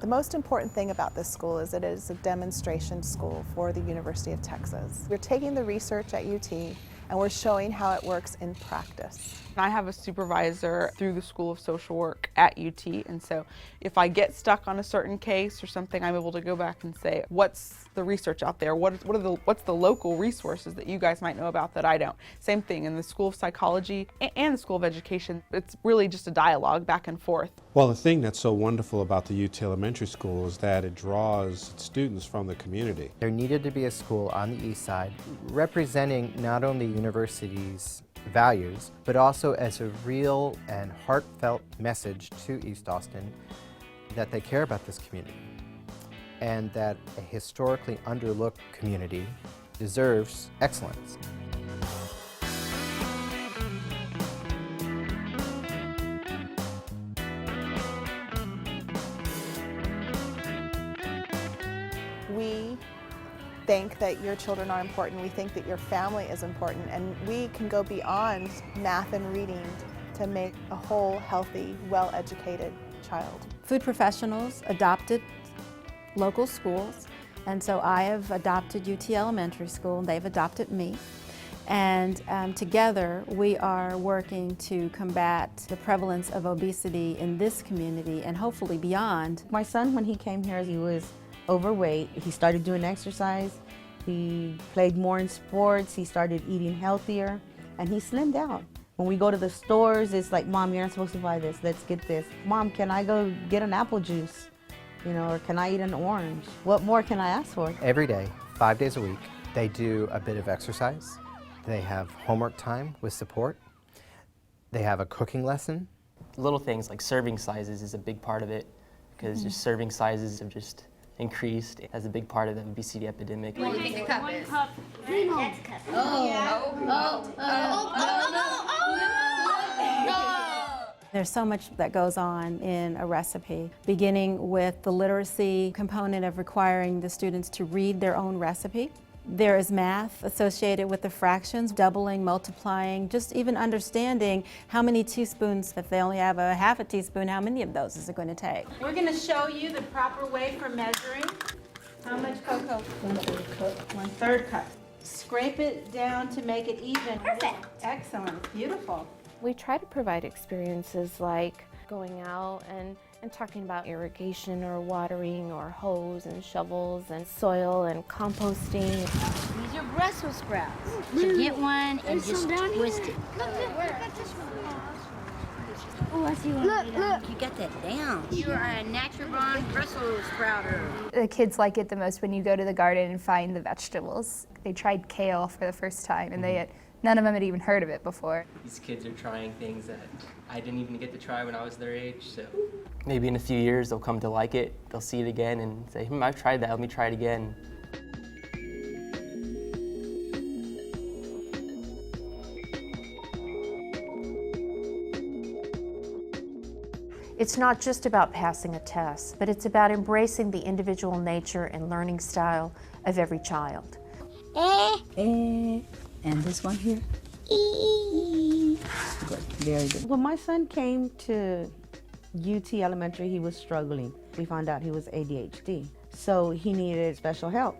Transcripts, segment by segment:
most important thing about this school is that it is a demonstration school for the University of Texas. We're taking the research at UT and we're showing how it works in practice. I have a supervisor through the School of Social Work at UT, and so if I get stuck on a certain case or something, I'm able to go back and say, what's the research out there? What's the local resources that you guys might know about that I don't? Same thing in the School of Psychology and the School of Education. It's really just a dialogue back and forth. Well, the thing that's so wonderful about the UT Elementary School is that it draws students from the community. There needed to be a school on the east side representing not only university's values, but also as a real and heartfelt message to East Austin that they care about this community and that a historically underlooked community deserves excellence. We think that your children are important, we think that your family is important, and we can go beyond math and reading to make a whole, healthy, well-educated child. Food professionals adopted local schools, and so I have adopted UT Elementary School, and they've adopted me. And together we are working to combat the prevalence of obesity in this community and hopefully beyond. My son, when he came here, he was overweight. He started doing exercise. He played more in sports. He started eating healthier, and he slimmed down. When we go to the stores, it's like, Mom, you're not supposed to buy this. Let's get this. Mom, can I go get an apple juice? You know, or can I eat an orange? What more can I ask for? Every day, 5 days a week, they do a bit of exercise. They have homework time with support. They have a cooking lesson. Little things like serving sizes is a big part of it, because just serving sizes have just increased as a big part of the obesity epidemic. What do you think the cup is? That's a cup. There's so much that goes on in a recipe, beginning with the literacy component of requiring the students to read their own recipe. There is math associated with the fractions, doubling, multiplying, just even understanding how many teaspoons, if they only have a half a teaspoon, how many of those is it going to take? We're going to show you the proper way for measuring. How much cocoa? 1/3 cup. 1/3 cup. Scrape it down to make it even. Perfect. Excellent. Beautiful. We try to provide experiences like going out and talking about irrigation or watering or hose and shovels and soil and composting. These are Brussels sprouts. So get one and just twist it. Oh, I see one. Look. You got that down. You are a natural born Brussels sprouter. The kids like it the most when you go to the garden and find the vegetables. They tried kale for the first time, and none of them had even heard of it before. These kids are trying things that I didn't even get to try when I was their age, so maybe in a few years they'll come to like it, they'll see it again and say, I've tried that, let me try it again. It's not just about passing a test, but it's about embracing the individual nature and learning style of every child. And this one here. Good, very good. When my son came to UT Elementary, he was struggling. We found out he was ADHD, so he needed special help.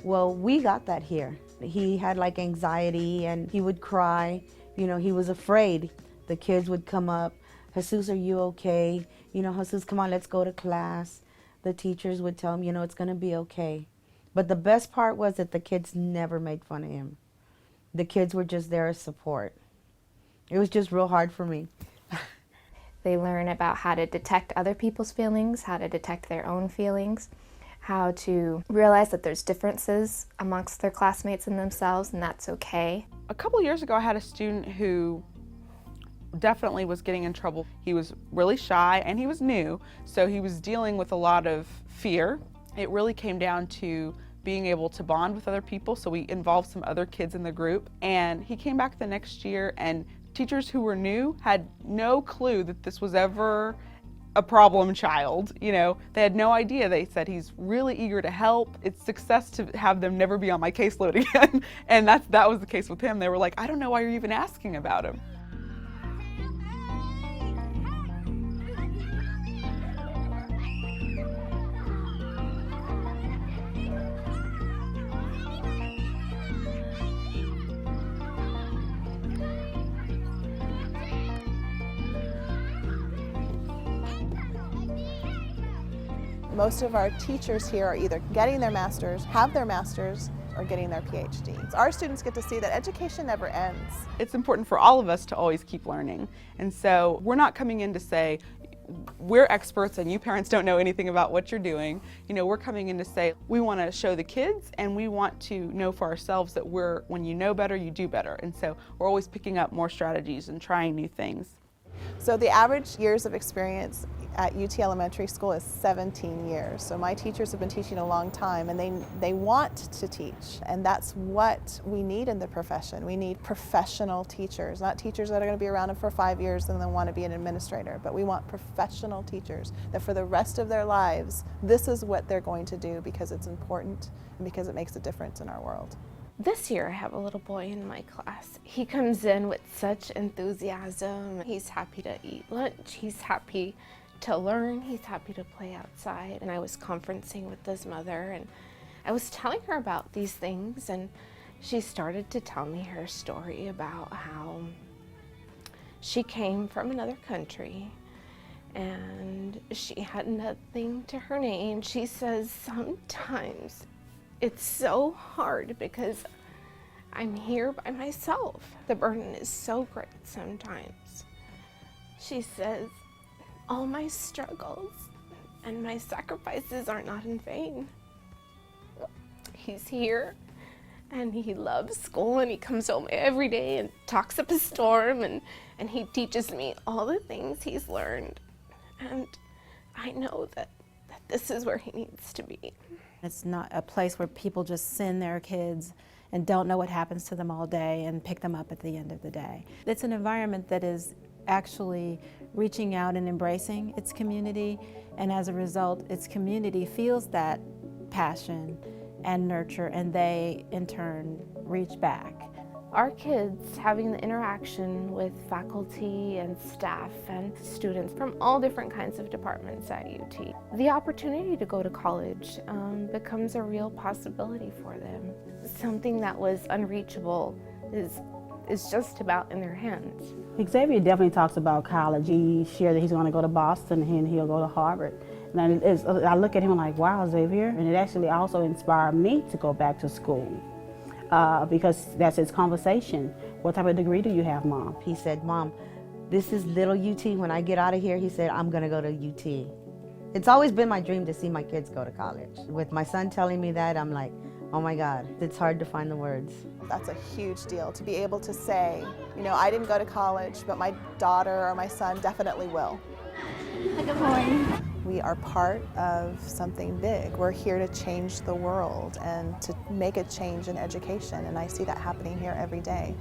Well, we got that here. He had like anxiety and he would cry. You know, he was afraid. The kids would come up, Jesus, are you okay? You know, Jesus, come on, let's go to class. The teachers would tell him, you know, it's gonna be okay. But the best part was that the kids never made fun of him. The kids were just there as support. It was just real hard for me. They learn about how to detect other people's feelings, how to detect their own feelings, how to realize that there's differences amongst their classmates and themselves, and that's okay. A couple years ago, I had a student who definitely was getting in trouble. He was really shy and he was new, so he was dealing with a lot of fear. It really came down to being able to bond with other people, so we involved some other kids in the group, and he came back the next year, and teachers who were new had no clue that this was ever a problem child. You know, they had no idea. They said he's really eager to help. It's success to have them never be on my caseload again, and that was the case with him. They were like, I don't know why you're even asking about him. Most of our teachers here are either getting their master's, have their master's, or getting their PhDs. Our students get to see that education never ends. It's important for all of us to always keep learning. And so we're not coming in to say, we're experts and you parents don't know anything about what you're doing. You know, we're coming in to say, we want to show the kids and we want to know for ourselves that when you know better, you do better. And so we're always picking up more strategies and trying new things. So the average years of experience at UT Elementary School is 17 years. So my teachers have been teaching a long time and they want to teach. And that's what we need in the profession. We need professional teachers, not teachers that are going to be around for 5 years and then want to be an administrator. But we want professional teachers that for the rest of their lives, this is what they're going to do because it's important and because it makes a difference in our world. This year I have a little boy in my class. He comes in with such enthusiasm. He's happy to eat lunch. He's happy to learn. He's happy to play outside. And I was conferencing with his mother and I was telling her about these things and she started to tell me her story about how she came from another country and she had nothing to her name. She says sometimes it's so hard because I'm here by myself. The burden is so great sometimes. She says, all my struggles and my sacrifices are not in vain. He's here and he loves school and he comes home every day and talks up a storm and he teaches me all the things he's learned. And I know that this is where he needs to be. It's not a place where people just send their kids and don't know what happens to them all day and pick them up at the end of the day. It's an environment that is actually reaching out and embracing its community, and as a result, its community feels that passion and nurture, and they in turn reach back. Our kids having the interaction with faculty and staff and students from all different kinds of departments at UT. The opportunity to go to college becomes a real possibility for them. Something that was unreachable is just about in their hands. Xavier definitely talks about college. He shared that he's going to go to Boston and he'll go to Harvard. And I look at him like, wow, Xavier. And it actually also inspired me to go back to school. Because that's his conversation. What type of degree do you have, Mom? He said, Mom, this is little UT. When I get out of here, he said, I'm going to go to UT. It's always been my dream to see my kids go to college. With my son telling me that, I'm like, oh my God, it's hard to find the words. That's a huge deal, to be able to say, you know, I didn't go to college, but my daughter or my son definitely will. Good morning. We are part of something big. We're here to change the world and to make a change in education, and I see that happening here every day.